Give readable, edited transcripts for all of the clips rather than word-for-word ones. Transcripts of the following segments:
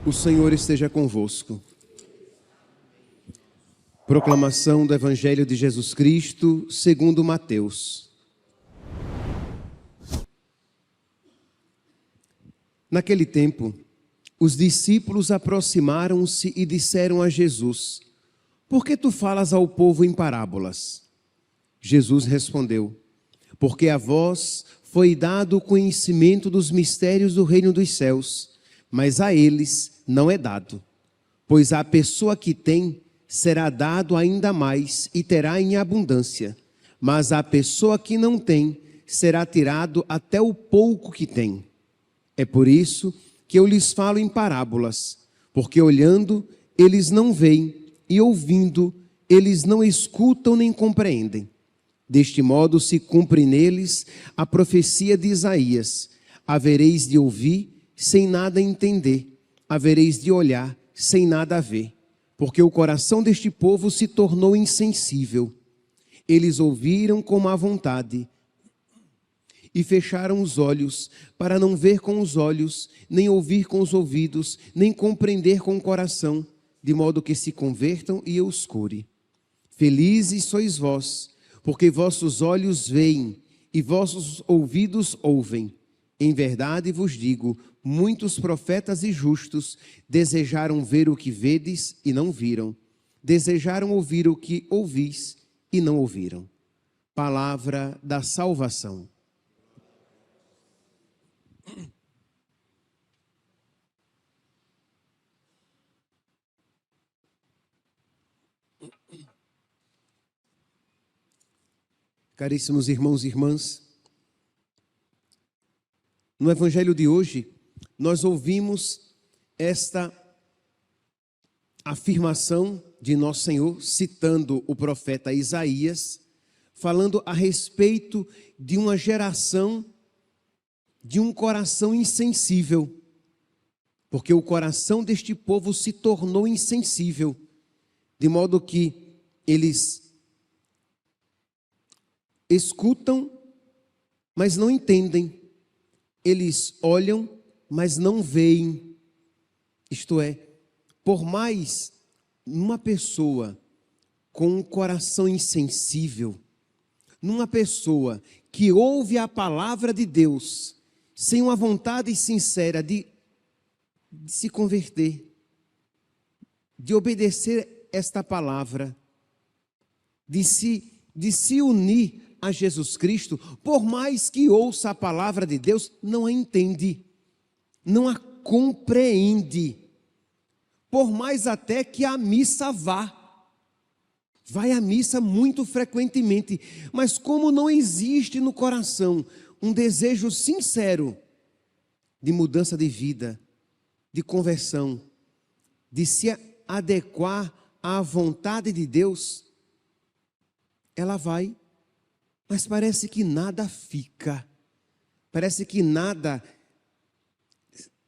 O Senhor esteja convosco. Proclamação do Evangelho de Jesus Cristo, segundo Mateus. Naquele tempo, os discípulos aproximaram-se e disseram a Jesus: "Por que tu falas ao povo em parábolas?" Jesus respondeu: "Porque a vós foi dado o conhecimento dos mistérios do reino dos céus, mas a eles não é dado. Pois à pessoa que tem, será dado ainda mais e terá em abundância. Mas à pessoa que não tem, será tirado até o pouco que tem. É por isso que eu lhes falo em parábolas, porque olhando, eles não veem, e ouvindo, eles não escutam nem compreendem. Deste modo se cumpre neles a profecia de Isaías: havereis de ouvir sem nada entender, havereis de olhar sem nada ver, porque o coração deste povo se tornou insensível. Eles ouviram com má vontade e fecharam os olhos, para não ver com os olhos, nem ouvir com os ouvidos, nem compreender com o coração, de modo que se convertam e eu os cure. Felizes sois vós, porque vossos olhos veem e vossos ouvidos ouvem. Em verdade vos digo, muitos profetas e justos desejaram ver o que vedes e não viram, desejaram ouvir o que ouvis e não ouviram." Palavra da salvação. Caríssimos irmãos e irmãs, no Evangelho de hoje, nós ouvimos esta afirmação de Nosso Senhor, citando o profeta Isaías, falando a respeito de uma geração de um coração insensível, porque o coração deste povo se tornou insensível, de modo que eles escutam, mas não entendem. Eles olham, mas não veem. Isto é, por mais numa pessoa com um coração insensível, numa pessoa que ouve a palavra de Deus, sem uma vontade sincera de se converter, de obedecer esta palavra, de se unir a Jesus Cristo, por mais que ouça a palavra de Deus, não a entende, não a compreende. Por mais até que a missa vai à missa muito frequentemente, mas como não existe no coração um desejo sincero de mudança de vida, de conversão, de se adequar à vontade de Deus, ela vai, mas parece que nada fica, parece que nada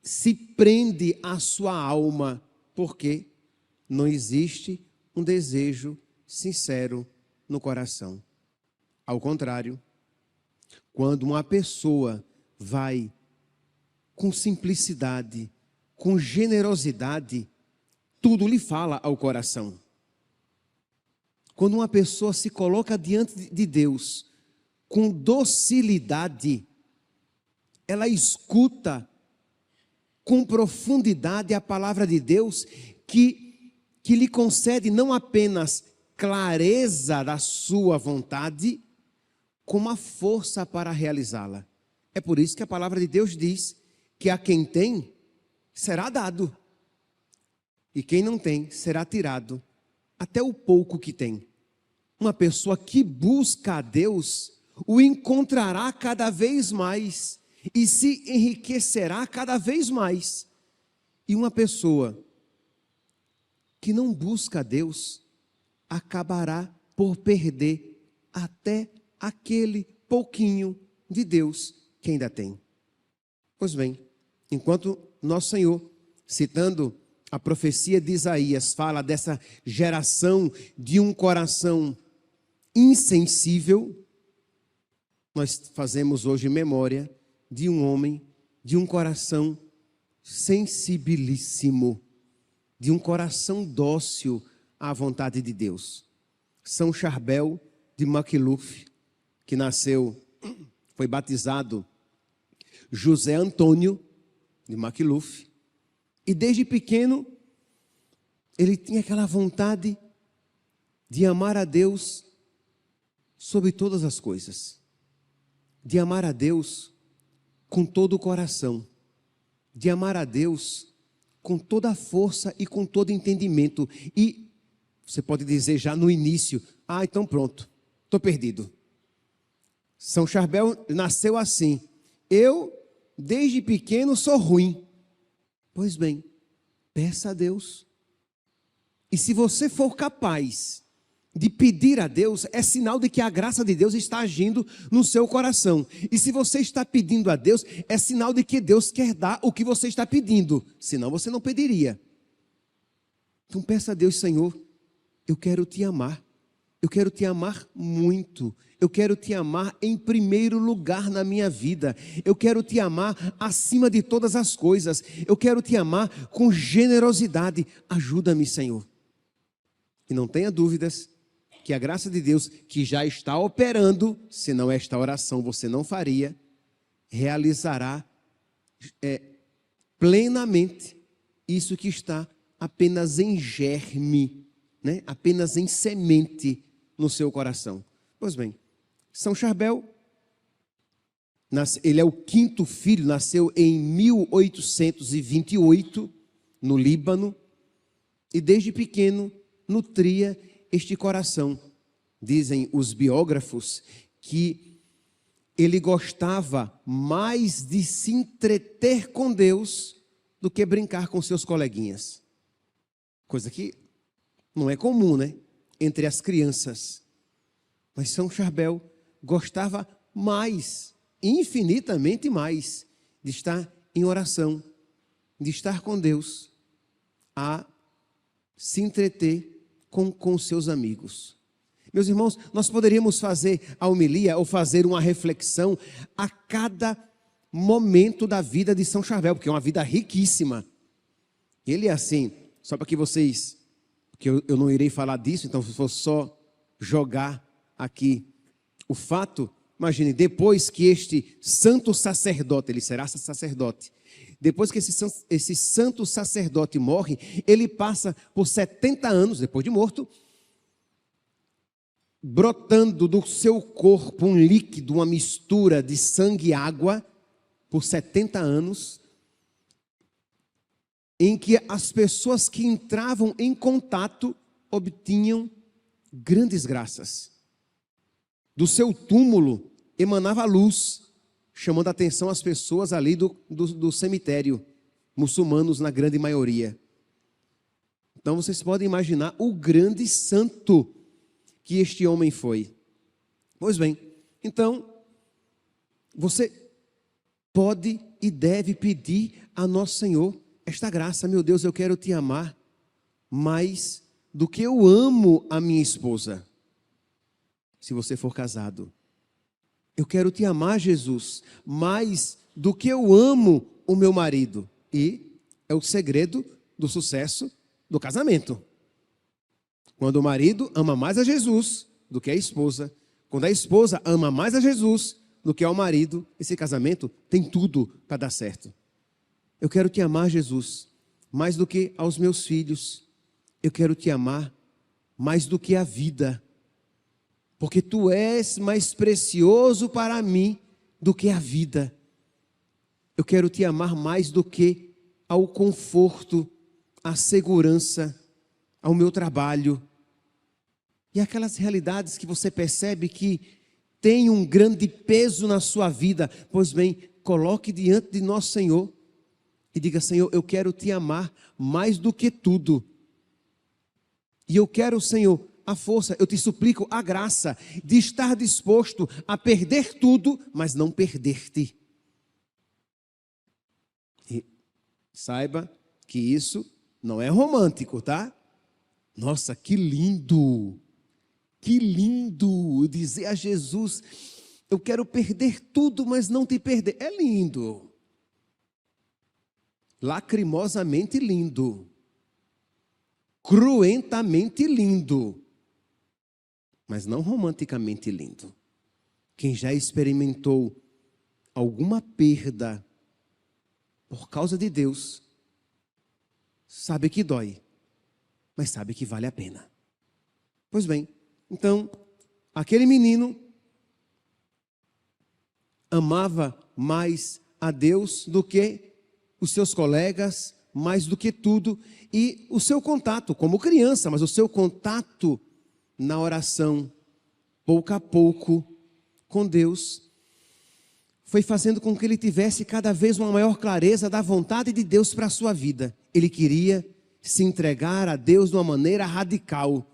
se prende à sua alma, porque não existe um desejo sincero no coração. Ao contrário, quando uma pessoa vai com simplicidade, com generosidade, tudo lhe fala ao coração. Quando uma pessoa se coloca diante de Deus com docilidade, ela escuta com profundidade a palavra de Deus que lhe concede não apenas clareza da sua vontade, como a força para realizá-la. É por isso que a palavra de Deus diz que a quem tem, será dado, e quem não tem, será tirado, até o pouco que tem. Uma pessoa que busca a Deus, o encontrará cada vez mais, e se enriquecerá cada vez mais. E uma pessoa que não busca a Deus, acabará por perder até aquele pouquinho de Deus que ainda tem. Pois bem, enquanto Nosso Senhor, citando A profecia de Isaías fala dessa geração de um coração insensível. Nós fazemos hoje memória de um homem, de um coração sensibilíssimo, de um coração dócil à vontade de Deus. São Charbel de Makhlouf, que foi batizado José Antônio de Makhlouf, e desde pequeno ele tinha aquela vontade de amar a Deus sobre todas as coisas, de amar a Deus com todo o coração, de amar a Deus com toda a força e com todo entendimento. E você pode dizer já no início, então pronto, estou perdido. São Charbel nasceu assim: eu desde pequeno sou ruim. Pois bem, peça a Deus. E se você for capaz de pedir a Deus, é sinal de que a graça de Deus está agindo no seu coração. E se você está pedindo a Deus, é sinal de que Deus quer dar o que você está pedindo. Senão você não pediria. Então peça a Deus: Senhor, eu quero te amar. Eu quero te amar muito. Eu quero te amar em primeiro lugar na minha vida. Eu quero te amar acima de todas as coisas. Eu quero te amar com generosidade. Ajuda-me, Senhor. E não tenha dúvidas que a graça de Deus, que já está operando, senão esta oração você não faria, realizará plenamente isso que está apenas em germe, né? Apenas em semente no seu coração. Pois bem, São Charbel, ele é o quinto filho, nasceu em 1828, no Líbano, e desde pequeno nutria este coração. Dizem os biógrafos que ele gostava mais de se entreter com Deus do que brincar com seus coleguinhas. Coisa que não é comum, né? Entre as crianças. Mas São Charbel gostava mais, infinitamente mais, de estar em oração, de estar com Deus, a se entreter com seus amigos. Meus irmãos, nós poderíamos fazer a homilia ou fazer uma reflexão a cada momento da vida de São Charbel, porque é uma vida riquíssima. Ele é assim, só para que vocês, porque eu não irei falar disso, então se for só jogar aqui o fato, imagine, depois que este santo sacerdote, ele será sacerdote, depois que esse santo sacerdote morre, ele passa por 70 anos, depois de morto, brotando do seu corpo um líquido, uma mistura de sangue e água, por 70 anos, em que as pessoas que entravam em contato obtinham grandes graças. Do seu túmulo emanava luz, chamando a atenção às pessoas ali do cemitério, muçulmanos na grande maioria. Então vocês podem imaginar o grande santo que este homem foi. Pois bem, então, você pode e deve pedir a nosso Senhor esta graça. Meu Deus, eu quero te amar mais do que eu amo a minha esposa. Se você for casado, eu quero te amar, Jesus, mais do que eu amo o meu marido. E é o segredo do sucesso do casamento. Quando o marido ama mais a Jesus do que a esposa, quando a esposa ama mais a Jesus do que ao marido, esse casamento tem tudo para dar certo. Eu quero te amar, Jesus, mais do que aos meus filhos. Eu quero te amar mais do que a vida. Porque tu és mais precioso para mim do que a vida. Eu quero te amar mais do que ao conforto, à segurança, ao meu trabalho. E aquelas realidades que você percebe que tem um grande peso na sua vida. Pois bem, coloque diante de nosso Senhor e diga: Senhor, eu quero te amar mais do que tudo. E eu quero, Senhor, a força, eu te suplico a graça de estar disposto a perder tudo, mas não perder-te. E saiba que isso Não é romântico, tá? Nossa, que lindo! Que lindo dizer a Jesus, eu quero perder tudo, mas não te perder. É lindo. Lacrimosamente lindo. Cruentamente lindo. Mas não romanticamente lindo. Quem já experimentou alguma perda por causa de Deus, sabe que dói, mas sabe que vale a pena. Pois bem, então, aquele menino amava mais a Deus do que os seus colegas, mais do que tudo, e o seu contato, como criança, mas o seu contato na oração, pouco a pouco, com Deus, foi fazendo com que ele tivesse cada vez uma maior clareza da vontade de Deus para a sua vida. Ele queria se entregar a Deus de uma maneira radical.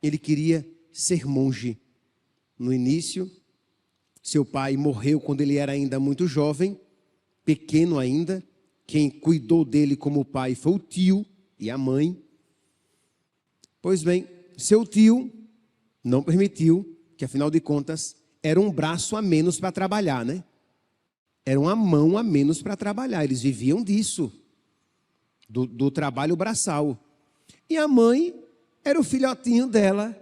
Ele queria ser monge. No início, seu pai morreu quando ele era ainda muito jovem, pequeno ainda. Quem cuidou dele como pai foi o tio e a mãe. Pois bem, seu tio não permitiu, que afinal de contas era um braço a menos para trabalhar, né? Era uma mão a menos para trabalhar. Eles viviam disso, do trabalho braçal. E a mãe era o filhotinho dela,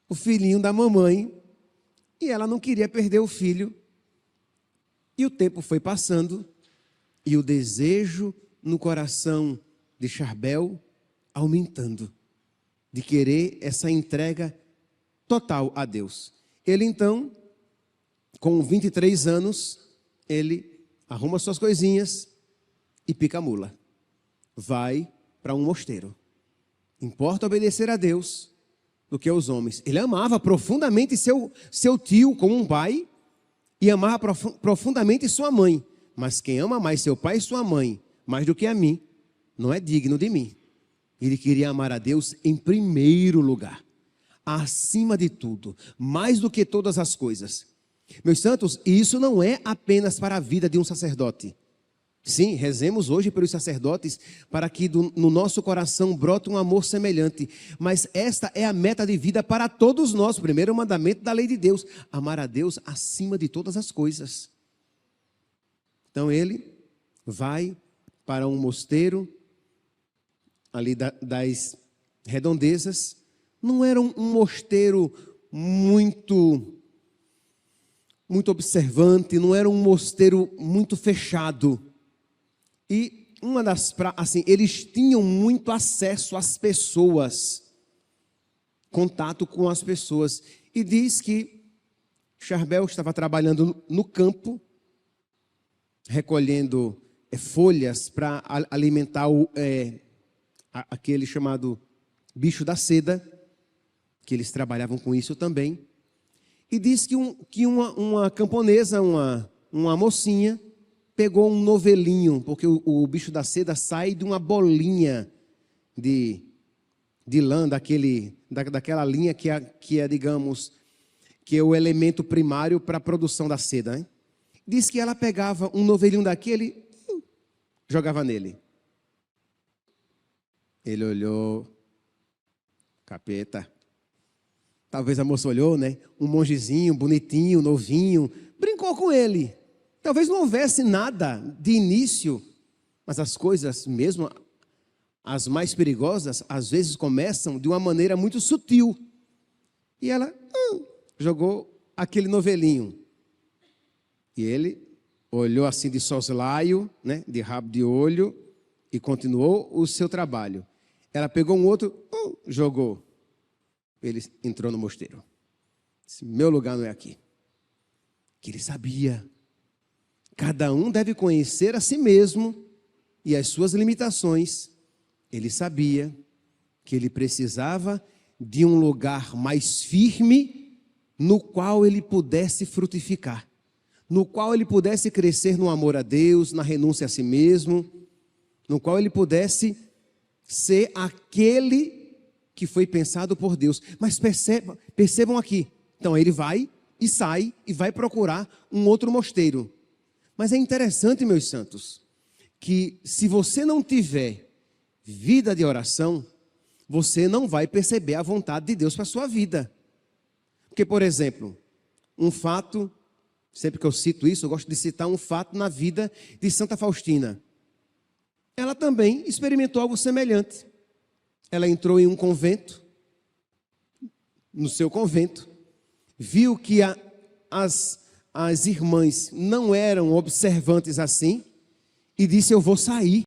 o filhinho da mamãe, e ela não queria perder o filho. E o tempo foi passando, e o desejo no coração de Charbel aumentando, de querer essa entrega total a Deus. Ele então, com 23 anos, ele arruma suas coisinhas e pica a mula. Vai para um mosteiro. Importa obedecer a Deus do que aos homens. Ele amava profundamente seu tio como um pai e amava profundamente sua mãe. Mas quem ama mais seu pai e sua mãe, mais do que a mim, não é digno de mim. Ele queria amar a Deus em primeiro lugar, acima de tudo, mais do que todas as coisas. Meus santos, isso não é apenas para a vida de um sacerdote. Sim, rezemos hoje pelos sacerdotes para que no nosso coração brote um amor semelhante. Mas esta é a meta de vida para todos nós. O primeiro mandamento da lei de Deus: amar a Deus acima de todas as coisas. Então ele vai para um mosteiro ali das redondezas. Não era um mosteiro muito observante, não era um mosteiro muito fechado. E eles tinham muito acesso às pessoas, contato com as pessoas. E diz que Charbel estava trabalhando no campo, recolhendo folhas para alimentar aquele chamado bicho da seda, que eles trabalhavam com isso também. E diz que uma camponesa, uma mocinha, pegou um novelinho, porque o bicho da seda sai de uma bolinha de lã, daquela linha que é, digamos, que é o elemento primário para a produção da seda, né? Diz que ela pegava um novelinho daquele, jogava nele. Ele olhou, capeta. Talvez a moça olhou, né? Um mongezinho, bonitinho, novinho, brincou com ele. Talvez não houvesse nada de início, mas as coisas, mesmo as mais perigosas, às vezes começam de uma maneira muito sutil. E ela jogou aquele novelinho. E ele olhou assim de soslaio, né, de rabo de olho, e continuou o seu trabalho. Ela pegou um outro, jogou. Ele entrou no mosteiro. Disse: meu lugar não é aqui. Que ele sabia. Cada um deve conhecer a si mesmo e as suas limitações. Ele sabia que ele precisava de um lugar mais firme no qual ele pudesse frutificar, no qual ele pudesse crescer no amor a Deus, na renúncia a si mesmo, no qual ele pudesse ser aquele que foi pensado por Deus. Mas percebam aqui, então ele vai e sai e vai procurar um outro mosteiro. Mas é interessante, meus santos, que se você não tiver vida de oração, você não vai perceber a vontade de Deus para a sua vida. Porque, por exemplo, um fato, sempre que eu cito isso, eu gosto de citar um fato na vida de Santa Faustina. Ela também experimentou algo semelhante. Ela entrou em um convento, no seu convento, viu que as irmãs não eram observantes assim, e disse: eu vou sair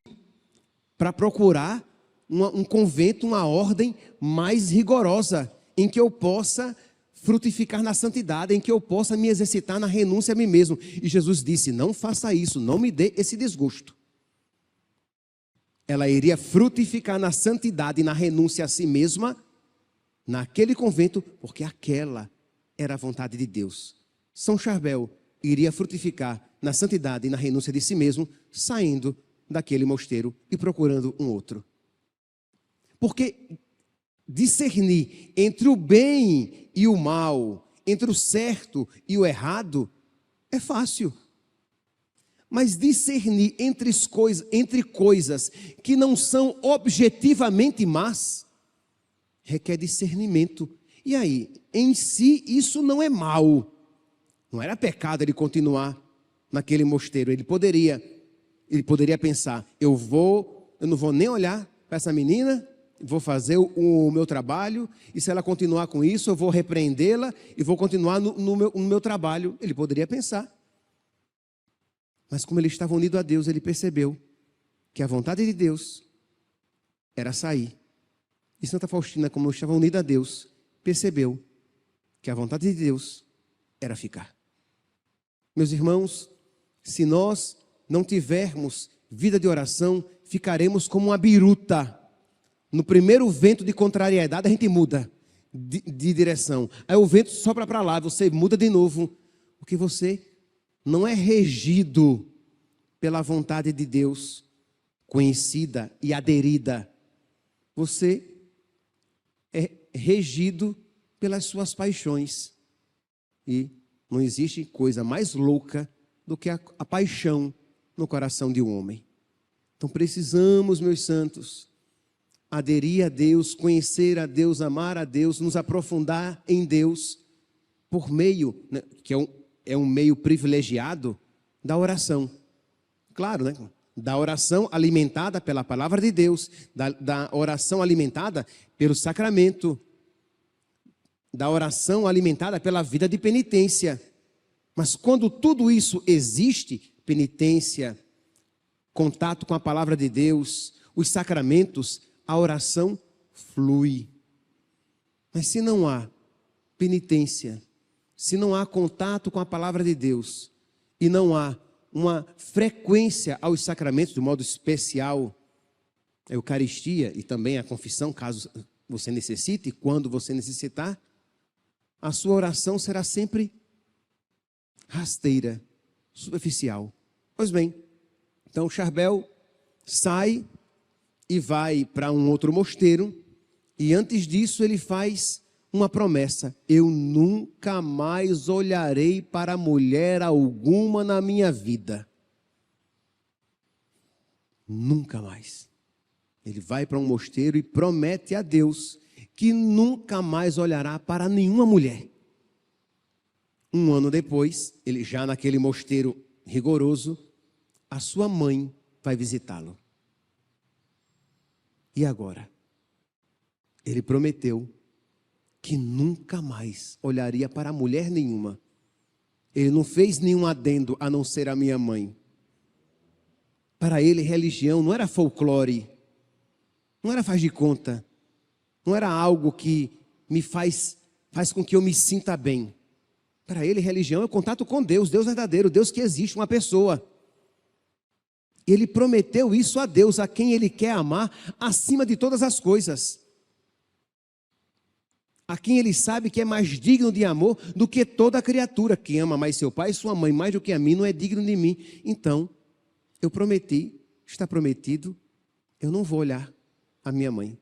para procurar um convento, uma ordem mais rigorosa, em que eu possa frutificar na santidade, em que eu possa me exercitar na renúncia a mim mesmo. E Jesus disse: não faça isso, não me dê esse desgosto. Ela iria frutificar na santidade e na renúncia a si mesma, naquele convento, porque aquela era a vontade de Deus. São Charbel iria frutificar na santidade e na renúncia de si mesmo, saindo daquele mosteiro e procurando um outro. Porque discernir entre o bem e o mal, entre o certo e o errado, é fácil. Mas discernir entre coisas que não são objetivamente más, requer discernimento. E aí, em si, isso não é mal. Não era pecado ele continuar naquele mosteiro. Ele poderia pensar: eu não vou nem olhar para essa menina, vou fazer o meu trabalho, e se ela continuar com isso, eu vou repreendê-la e vou continuar no meu trabalho. Ele poderia pensar. Mas como ele estava unido a Deus, ele percebeu que a vontade de Deus era sair. E Santa Faustina, como estava unida a Deus, percebeu que a vontade de Deus era ficar. Meus irmãos, se nós não tivermos vida de oração, ficaremos como uma biruta. No primeiro vento de contrariedade, a gente muda de direção. Aí o vento sopra para lá, você muda de novo, porque você não é regido pela vontade de Deus, conhecida e aderida. Você é regido pelas suas paixões. E não existe coisa mais louca do que a paixão no coração de um homem. Então precisamos, meus santos, aderir a Deus, conhecer a Deus, amar a Deus, nos aprofundar em Deus, por meio, né, que é um meio privilegiado, da oração. Claro, né? Da oração alimentada pela palavra de Deus, da oração alimentada pelo sacramento, da oração alimentada pela vida de penitência. Mas quando tudo isso existe, penitência, contato com a palavra de Deus, os sacramentos, a oração flui. Mas se não há penitência, se não há contato com a palavra de Deus, e não há uma frequência aos sacramentos, de modo especial, a Eucaristia e também a confissão, caso você necessite, quando você necessitar, a sua oração será sempre rasteira, superficial. Pois bem, então Charbel sai e vai para um outro mosteiro, e antes disso ele faz uma promessa: eu nunca mais olharei para mulher alguma na minha vida. Nunca mais. Ele vai para um mosteiro e promete a Deus que nunca mais olhará para nenhuma mulher. Um ano depois, ele já naquele mosteiro rigoroso, a sua mãe vai visitá-lo. E agora? Ele prometeu que nunca mais olharia para mulher nenhuma. Ele não fez nenhum adendo a não ser a minha mãe. Para ele, religião não era folclore, não era faz de conta, não era algo que me faz com que eu me sinta bem. Para ele, religião é o contato com Deus, Deus verdadeiro, Deus que existe, uma pessoa. Ele prometeu isso a Deus, a quem ele quer amar acima de todas as coisas. A quem ele sabe que é mais digno de amor do que toda criatura. Quem ama mais seu pai e sua mãe mais do que a mim não é digno de mim. Então, eu prometi, está prometido, eu não vou olhar a minha mãe.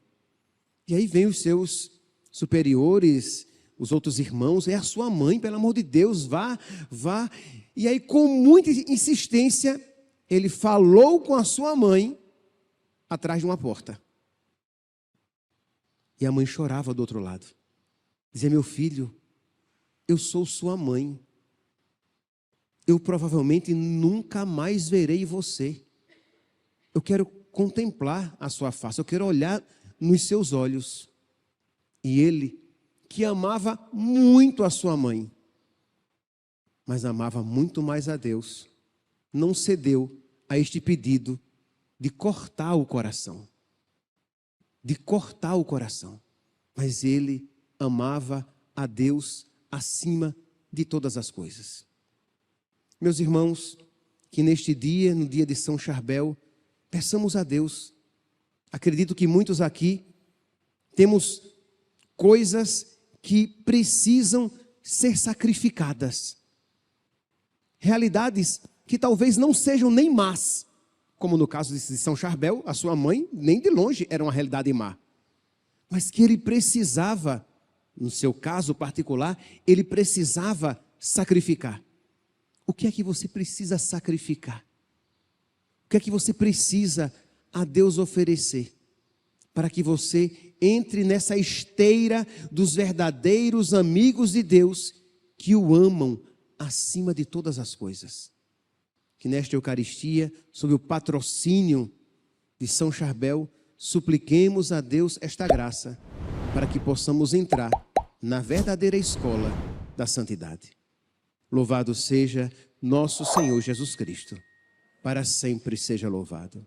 E aí vem os seus superiores, os outros irmãos: é a sua mãe, pelo amor de Deus, vá. E aí, com muita insistência, ele falou com a sua mãe atrás de uma porta. E a mãe chorava do outro lado. Dizia: meu filho, eu sou sua mãe. Eu provavelmente nunca mais verei você. Eu quero contemplar a sua face, eu quero olhar nos seus olhos. E ele, que amava muito a sua mãe, mas amava muito mais a Deus, não cedeu a este pedido de cortar o coração. De cortar o coração. Mas ele amava a Deus acima de todas as coisas. Meus irmãos, que neste dia, no dia de São Charbel, peçamos a Deus. Acredito que muitos aqui temos coisas que precisam ser sacrificadas. Realidades que talvez não sejam nem más, como no caso de São Charbel, a sua mãe nem de longe era uma realidade má. Mas que ele precisava, no seu caso particular, ele precisava sacrificar. O que é que você precisa sacrificar? O que é que você precisa a Deus oferecer? Para que você entre nessa esteira dos verdadeiros amigos de Deus, que o amam acima de todas as coisas. Que nesta Eucaristia, sob o patrocínio de São Charbel, supliquemos a Deus esta graça, para que possamos entrar na verdadeira escola da santidade. Louvado seja nosso Senhor Jesus Cristo, para sempre seja louvado.